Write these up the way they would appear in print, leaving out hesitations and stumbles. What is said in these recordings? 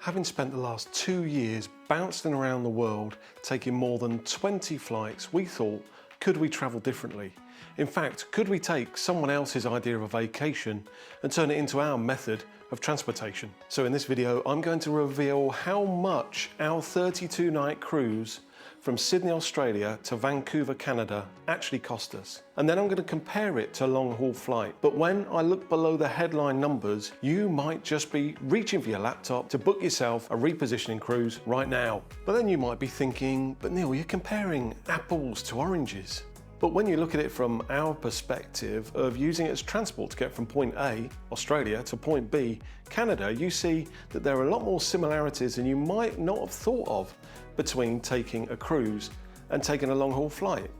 Having spent the last 2 years bouncing around the world, taking more than 20 flights, we thought, could we travel differently? In fact, could we take someone else's idea of a vacation and turn it into our method of transportation? So in this video, I'm going to reveal how much our 32-night cruise from Sydney, Australia to Vancouver, Canada actually cost us. And then I'm going to compare it to a long-haul flight. But when I look below the headline numbers, you might just be reaching for your laptop to book yourself a repositioning cruise right now. But then you might be thinking, but Neil, you're comparing apples to oranges. But when you look at it from our perspective of using it as transport to get from point A, Australia, to point B, Canada, you see that there are a lot more similarities than you might not have thought of between taking a cruise and taking a long-haul flight.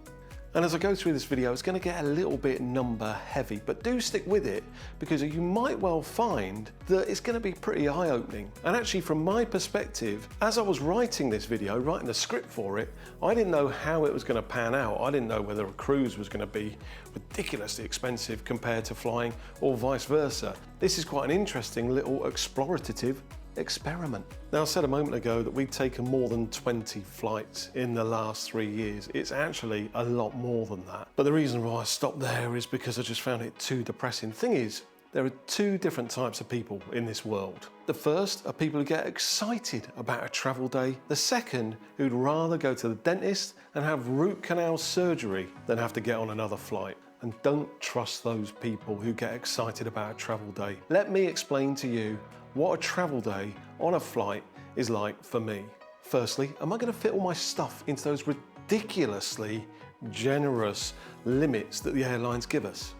And as I go through this video, it's going to get a little bit number heavy, but do stick with it because you might well find that it's going to be pretty eye-opening. And actually, from my perspective, as I was writing this video, writing the script for it, I didn't know how it was going to pan out. I didn't know whether a cruise was going to be ridiculously expensive compared to flying or vice versa. This is quite an interesting little explorative experiment. Now, I said a moment ago that we've taken more than 20 flights in the last 3 years. It's actually a lot more than that. But the reason why I stopped there is because I just found it too depressing. Thing is, there are two different types of people in this world. The first are people who get excited about a travel day. The second, who'd rather go to the dentist and have root canal surgery than have to get on another flight. And don't trust those people who get excited about a travel day. Let me explain to you what a travel day on a flight is like for me. Firstly, am I going to fit all my stuff into those ridiculously generous limits that the airlines give us?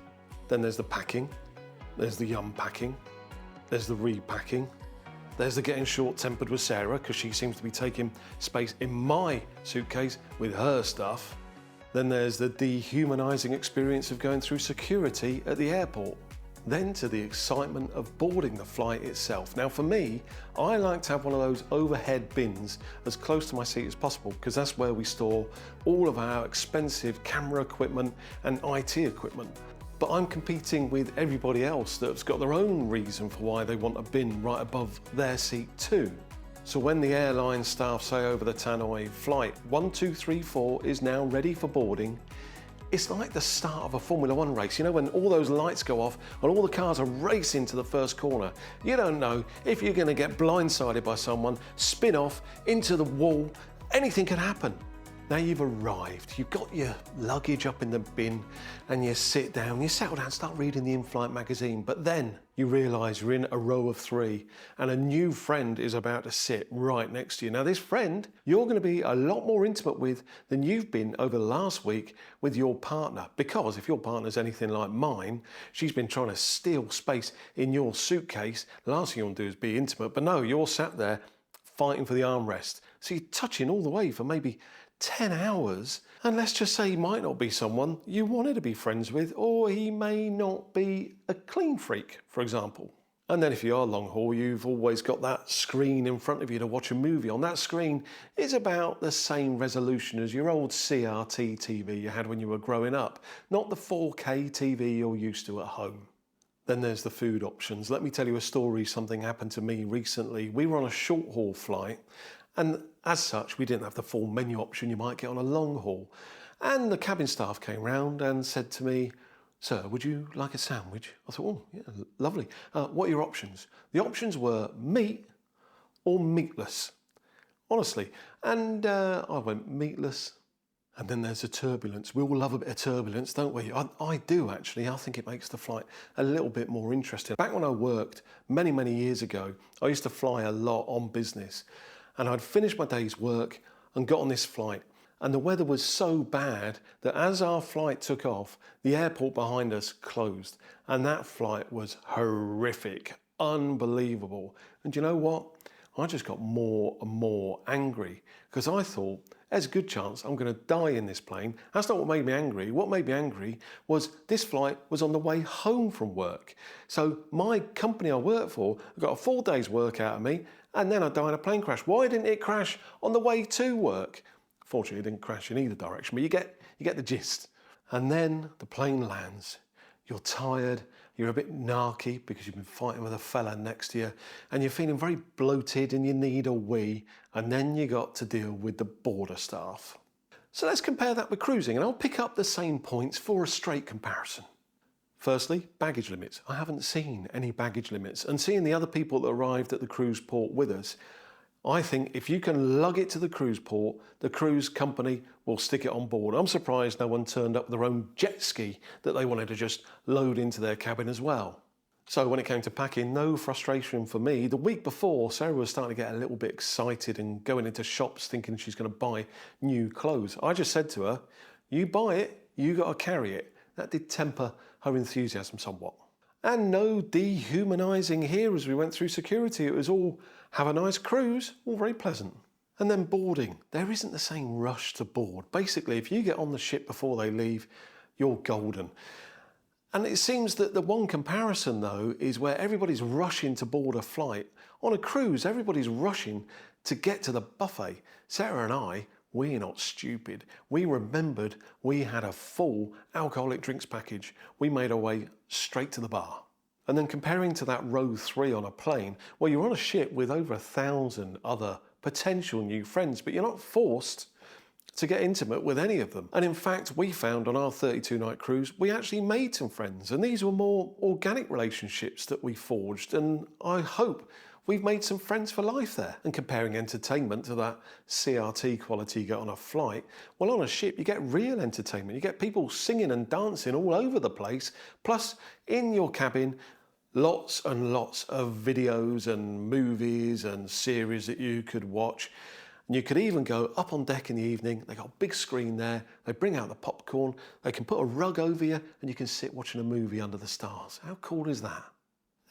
Then there's the packing, there's the unpacking, there's the repacking, there's the getting short-tempered with Sarah because she seems to be taking space in my suitcase with her stuff. Then there's the dehumanizing experience of going through security at the airport. Then to the excitement of boarding the flight itself. Now for me, I like to have one of those overhead bins as close to my seat as possible because that's where we store all of our expensive camera equipment and IT equipment. But I'm competing with everybody else that's got their own reason for why they want a bin right above their seat too. So when the airline staff say over the tannoy, flight 1234 is now ready for boarding, it's like the start of a Formula One race. You know, when all those lights go off and all the cars are racing to the first corner. You don't know if you're going to get blindsided by someone, spin off into the wall, anything can happen. Now you've arrived, you've got your luggage up in the bin and you sit down, you settle down, start reading the in-flight magazine, but then you realise you're in a row of 3 and a new friend is about to sit right next to you. Now this friend, you're going to be a lot more intimate with than you've been over the last week with your partner, because if your partner's anything like mine, she's been trying to steal space in your suitcase. The last thing you want to do is be intimate, but no, you're sat there fighting for the armrest. So you're touching all the way for maybe 10 hours, and let's just say he might not be someone you wanted to be friends with, or he may not be a clean freak, for example. And then if you are long haul, you've always got that screen in front of you to watch a movie on. That screen is about the same resolution as your old CRT TV you had when you were growing up, not the 4K TV you're used to at home. Then there's the food options. Let me tell you a story. Something happened to me recently. We were on a short haul flight, and as such, we didn't have the full menu option you might get on a long haul. And the cabin staff came round and said to me, "Sir, would you like a sandwich?" I thought, "Oh, yeah, lovely. What are your options?" The options were meat or meatless, honestly. And I went meatless. And then there's the turbulence. We all love a bit of turbulence, don't we? I do, actually. I think it makes the flight a little bit more interesting. Back when I worked many, many years ago, I used to fly a lot on business. And I'd finished my day's work and got on this flight. And the weather was so bad that as our flight took off, the airport behind us closed. And that flight was horrific, unbelievable. And you know what? I just got more and more angry because I thought, there's a good chance I'm going to die in this plane. That's not what made me angry. What made me angry was this flight was on the way home from work. So my company I work for got a full day's work out of me, and then I die in a plane crash. Why didn't it crash on the way to work? Fortunately, it didn't crash in either direction, but you get the gist. And then the plane lands. You're tired, you're a bit narky because you've been fighting with a fella next to you, and you're feeling very bloated and you need a wee, and then you got to deal with the border staff. So let's compare that with cruising, and I'll pick up the same points for a straight comparison. Firstly, baggage limits. I haven't seen any baggage limits, and seeing the other people that arrived at the cruise port with us, I think if you can lug it to the cruise port, the cruise company will stick it on board. I'm surprised no one turned up with their own jet ski that they wanted to just load into their cabin as well. So when it came to packing, no frustration for me. The week before, Sarah was starting to get a little bit excited and going into shops thinking she's going to buy new clothes. I just said to her, you buy it, you got to carry it. That did temper her enthusiasm somewhat. And no dehumanising here as we went through security. It was all, have a nice cruise, all very pleasant. And then boarding. There isn't the same rush to board. Basically, if you get on the ship before they leave, you're golden. And it seems that the one comparison, though, is where everybody's rushing to board a flight. On a cruise, everybody's rushing to get to the buffet. Sarah and I, we're not stupid. We remembered we had a full alcoholic drinks package. We made our way straight to the bar. And then comparing to that row 3 on a plane, well, you're on a ship with over 1,000 other potential new friends, but you're not forced to get intimate with any of them. And in fact, we found on our 32-night cruise, we actually made some friends, and these were more organic relationships that we forged, and I hope we've made some friends for life there. And comparing entertainment to that CRT quality you get on a flight, well, on a ship you get real entertainment. You get people singing and dancing all over the place, plus in your cabin, lots and lots of videos and movies and series that you could watch. And you could even go up on deck in the evening. They got a big screen there. They bring out the popcorn. They can put a rug over you and you can sit watching a movie under the stars. How cool is that?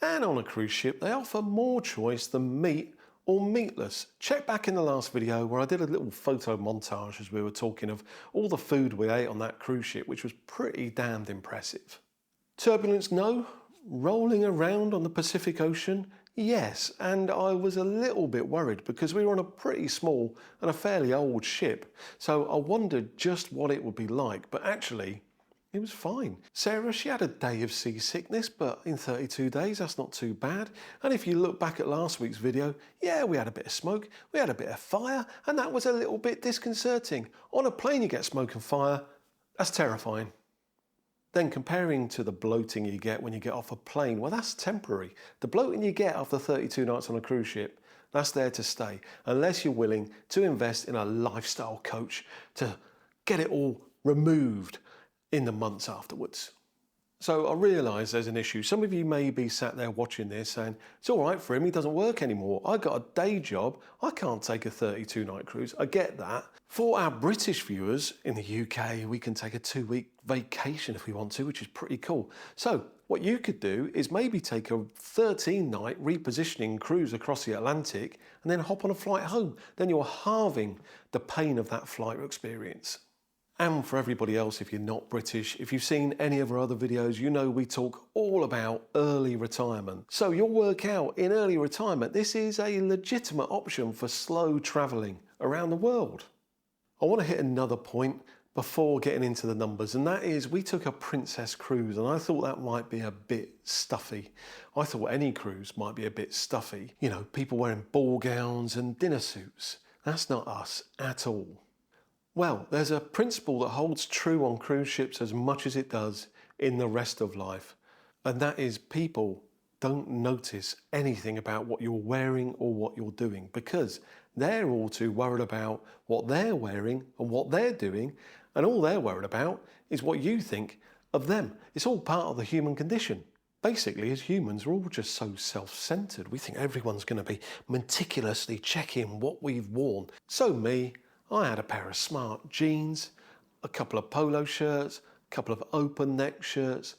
And on a cruise ship, they offer more choice than meat or meatless. Check back in the last video where I did a little photo montage as we were talking of all the food we ate on that cruise ship, which was pretty damned impressive. Turbulence, no. Rolling around on the Pacific Ocean, yes. And I was a little bit worried because we were on a pretty small and a fairly old ship. So I wondered just what it would be like, but actually, it was fine. Sarah, she had a day of seasickness, but in 32 days, that's not too bad. And if you look back at last week's video, yeah, we had a bit of smoke, we had a bit of fire, and that was a little bit disconcerting. On a plane, you get smoke and fire. That's terrifying. Then comparing to the bloating you get when you get off a plane, well, that's temporary. The bloating you get after 32 nights on a cruise ship, that's there to stay, unless you're willing to invest in a lifestyle coach to get it all removed in the months afterwards. So I realise there's an issue. Some of you may be sat there watching this saying, it's all right for him, he doesn't work anymore. I got a day job, I can't take a 32-night cruise. I get that. For our British viewers in the UK, we can take a 2-week vacation if we want to, which is pretty cool. So what you could do is maybe take a 13-night repositioning cruise across the Atlantic and then hop on a flight home. Then you're halving the pain of that flight experience. And for everybody else, if you're not British, if you've seen any of our other videos, you know we talk all about early retirement. So you'll work out in early retirement, this is a legitimate option for slow travelling around the world. I want to hit another point before getting into the numbers, and that is we took a princess cruise, and I thought that might be a bit stuffy. I thought any cruise might be a bit stuffy. You know, people wearing ball gowns and dinner suits. That's not us at all. Well, there's a principle that holds true on cruise ships as much as it does in the rest of life, and that is people don't notice anything about what you're wearing or what you're doing because they're all too worried about what they're wearing and what they're doing, and all they're worried about is what you think of them. It's all part of the human condition. Basically, as humans, we're all just so self-centered. We think everyone's going to be meticulously checking what we've worn. So me, I had a pair of smart jeans, a couple of polo shirts, a couple of open neck shirts,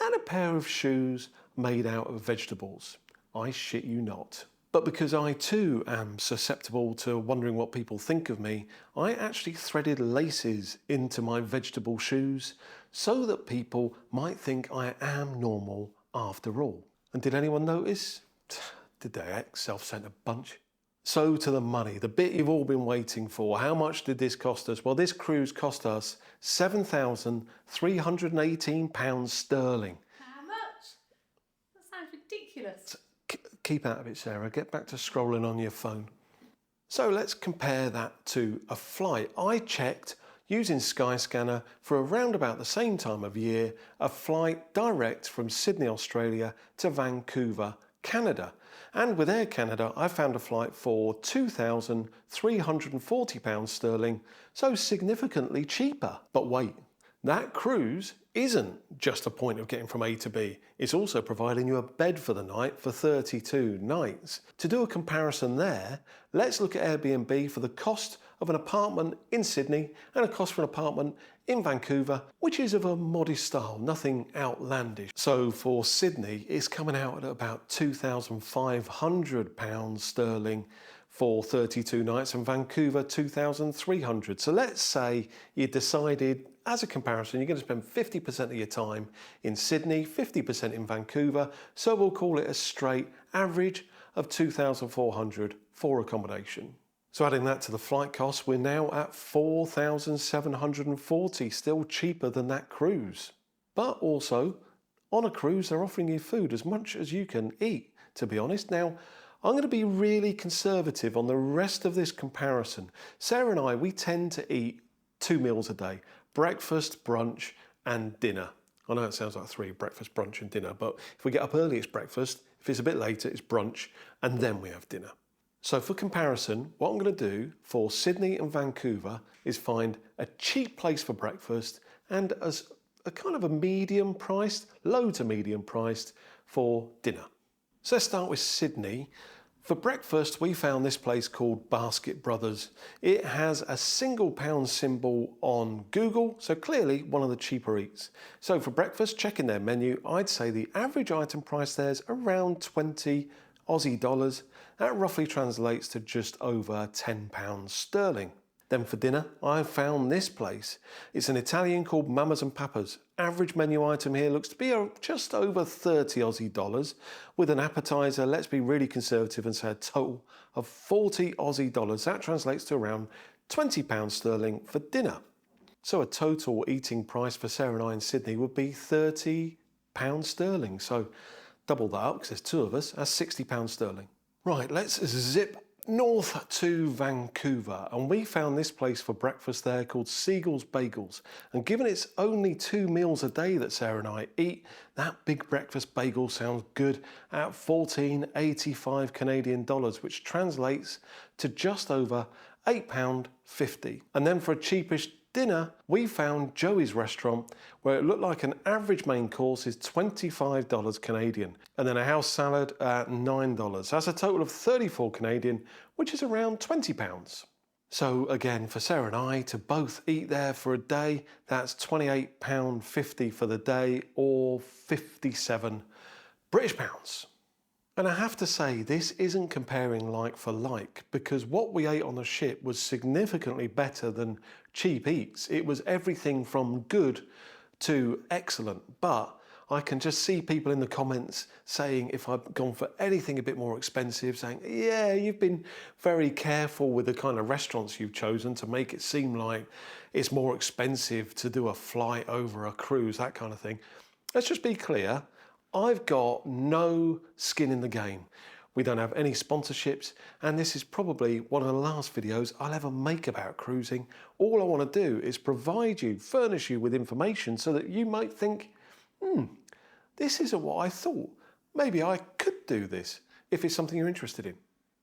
and a pair of shoes made out of vegetables. I shit you not. But because I too am susceptible to wondering what people think of me, I actually threaded laces into my vegetable shoes so that people might think I am normal after all. And did anyone notice? Did they, self-centered bunch? So to the money, the bit you've all been waiting for. How much did this cost us? Well, this cruise cost us £7,318 sterling. How much? ridiculous. Keep out of it, Sarah. Get back to scrolling on your phone. So let's compare that to a flight. I checked using Skyscanner for around about the same time of year, a flight direct from Sydney, Australia to Vancouver, Canada. And with Air Canada, I found a flight for £2,340 sterling, so significantly cheaper. But wait, that cruise isn't just a point of getting from A to B, it's also providing you a bed for the night for 32 nights. To do a comparison there, let's look at Airbnb for the cost of an apartment in Sydney and a cost for an apartment in Vancouver, which is of a modest style, nothing outlandish. So for Sydney, it's coming out at about £2,500 sterling for 32 nights, and Vancouver 2,300. So let's say you decided, as a comparison, you're going to spend 50% of your time in Sydney, 50% in Vancouver, so we'll call it a straight average of 2,400 for accommodation. So adding that to the flight costs, we're now at 4,740, still cheaper than that cruise. But also, on a cruise, they're offering you food as much as you can eat, to be honest. Now, I'm going to be really conservative on the rest of this comparison. Sarah and I, we tend to eat 2 meals a day: breakfast, brunch, and dinner. I know it sounds like 3, breakfast, brunch, and dinner, but if we get up early, it's breakfast. If it's a bit later, it's brunch, and then we have dinner. So for comparison, what I'm going to do for Sydney and Vancouver is find a cheap place for breakfast and as a kind of a medium priced, low to medium priced for dinner. So let's start with Sydney. For breakfast, we found this place called Basket Brothers. It has a £1 symbol on Google, so clearly one of the cheaper eats. So for breakfast, checking their menu, I'd say the average item price there is around 20 Aussie dollars. That roughly translates to just over £10 sterling. Then for dinner, I found this place. It's an Italian called Mamas and Papas. Average menu item here looks to be just over 30 Aussie dollars, with an appetizer, let's be really conservative and say a total of 40 Aussie dollars. That translates to around £20 sterling for dinner. So a total eating price for Sarah and I in Sydney would be £30 sterling. So double that up, because there's 2 of us, that's £60 sterling. Right, let's zip north to Vancouver, and we found this place for breakfast there called Siegel's Bagels. And given it's only 2 meals a day that Sarah and I eat, that big breakfast bagel sounds good at $14.85 Canadian dollars, which translates to just over £8.50. And then for a cheapish dinner, we found Joey's restaurant, where it looked like an average main course is $25 Canadian, and then a house salad at $9. That's a total of 34 Canadian, which is around £20. So again, for Sarah and I to both eat there for a day, that's £28.50 for the day, or 57 British pounds. And I have to say, this isn't comparing like for like, because what we ate on the ship was significantly better than cheap eats. It was everything from good to excellent, but I can just see people in the comments saying, if I've gone for anything a bit more expensive, saying, yeah, you've been very careful with the kind of restaurants you've chosen to make it seem like it's more expensive to do a flight over a cruise, that kind of thing. Let's just be clear. I've got no skin in the game. We don't have any sponsorships, and this is probably one of the last videos I'll ever make about cruising. All I want to do is provide you, furnish you with information so that you might think, this isn't what I thought. Maybe I could do this if it's something you're interested in.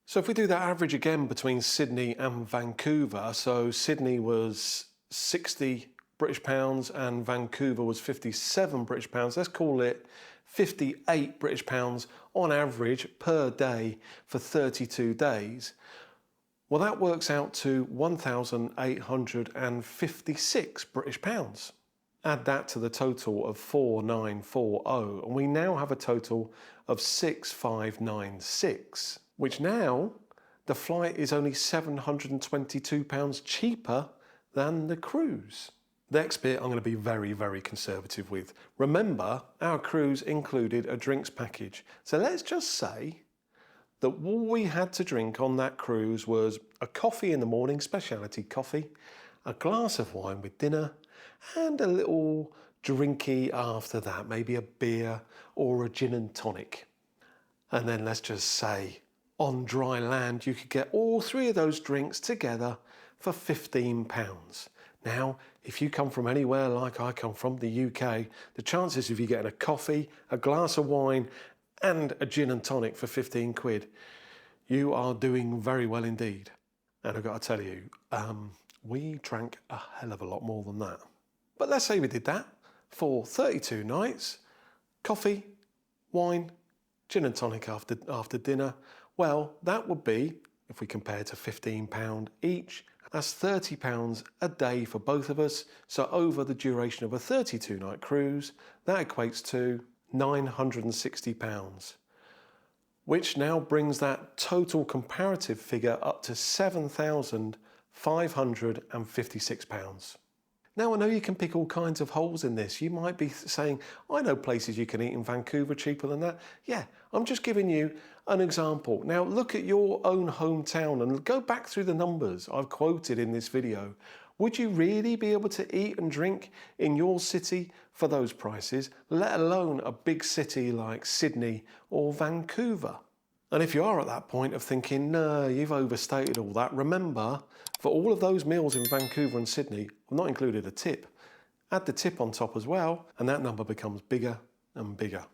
So if we do that average again between Sydney and Vancouver, so Sydney was 60 British pounds and Vancouver was 57 British pounds, let's call it 58 British pounds on average per day for 32 days. Well, that works out to 1,856 British pounds. Add that to the total of 4,940, and we now have a total of 6,596, which now the flight is only £722 cheaper than the cruise. The next bit I'm going to be very, very conservative with. Remember, our cruise included a drinks package. So let's just say that all we had to drink on that cruise was a coffee in the morning, specialty coffee, a glass of wine with dinner, and a little drinky after that, maybe a beer or a gin and tonic. And then let's just say on dry land, you could get all three of those drinks together for £15. Now, if you come from anywhere like I come from, the UK, the chances of you getting a coffee, a glass of wine, and a gin and tonic for 15 quid, you are doing very well indeed. And I've got to tell you, we drank a hell of a lot more than that. But let's say we did that for 32 nights, coffee, wine, gin and tonic after dinner. Well, that would be, if we compare to £15 each, that's £30 a day for both of us. So over the duration of a 32-night cruise, that equates to £960, which now brings that total comparative figure up to £7,556. Now, I know you can pick all kinds of holes in this. You might be saying, I know places you can eat in Vancouver cheaper than that. Yeah, I'm just giving you an example. Now, look at your own hometown and go back through the numbers I've quoted in this video. Would you really be able to eat and drink in your city for those prices, let alone a big city like Sydney or Vancouver? And if you are at that point of thinking, no, you've overstated all that, remember, for all of those meals in Vancouver and Sydney, I've not included a tip. Add the tip on top as well, and that number becomes bigger and bigger.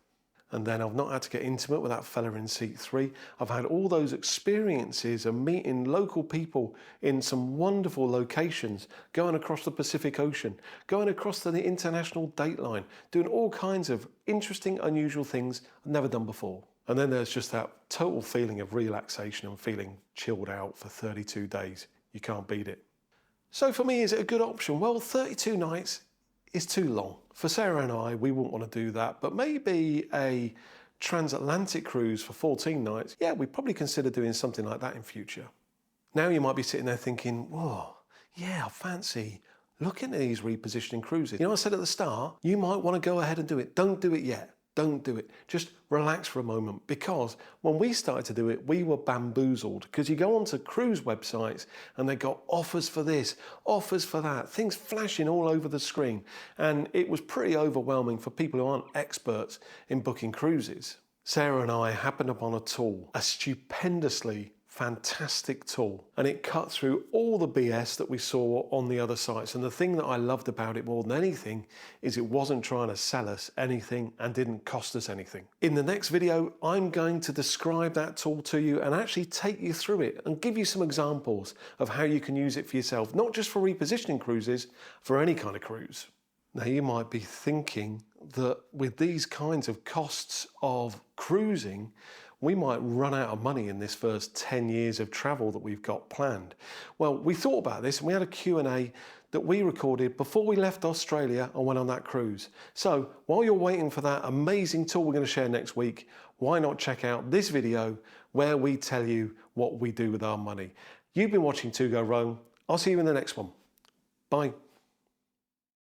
And then I've not had to get intimate with that fella in seat 3. I've had all those experiences of meeting local people in some wonderful locations, going across the Pacific Ocean, going across the international date line, doing all kinds of interesting, unusual things I've never done before. And then there's just that total feeling of relaxation and feeling chilled out for 32 days. You can't beat it. So for me, is it a good option? Well, 32 nights is too long. For Sarah and I, we wouldn't want to do that, but maybe a transatlantic cruise for 14 nights, yeah, we'd probably consider doing something like that in future. Now you might be sitting there thinking, whoa, yeah, I fancy looking at these repositioning cruises. You know, I said at the start, you might want to go ahead and do it. Don't do it yet. Don't do it. Just relax for a moment, because when we started to do it, we were bamboozled, because you go onto cruise websites and they got offers for this, offers for that, things flashing all over the screen. And it was pretty overwhelming for people who aren't experts in booking cruises. Sarah and I happened upon a tool, a stupendously fantastic tool, and it cut through all the BS that we saw on the other sites. And the thing that I loved about it more than anything is it wasn't trying to sell us anything and didn't cost us anything. In the next video, I'm going to describe that tool to you and actually take you through it and give you some examples of how you can use it for yourself, not just for repositioning cruises, for any kind of cruise. Now, you might be thinking that with these kinds of costs of cruising, we might run out of money in this first 10 years of travel that we've got planned. Well, we thought about this and we had a Q&A that we recorded before we left Australia and went on that cruise. So while you're waiting for that amazing tool we're going to share next week, why not check out this video where we tell you what we do with our money. You've been watching To Go Roam. I'll see you in the next one. Bye.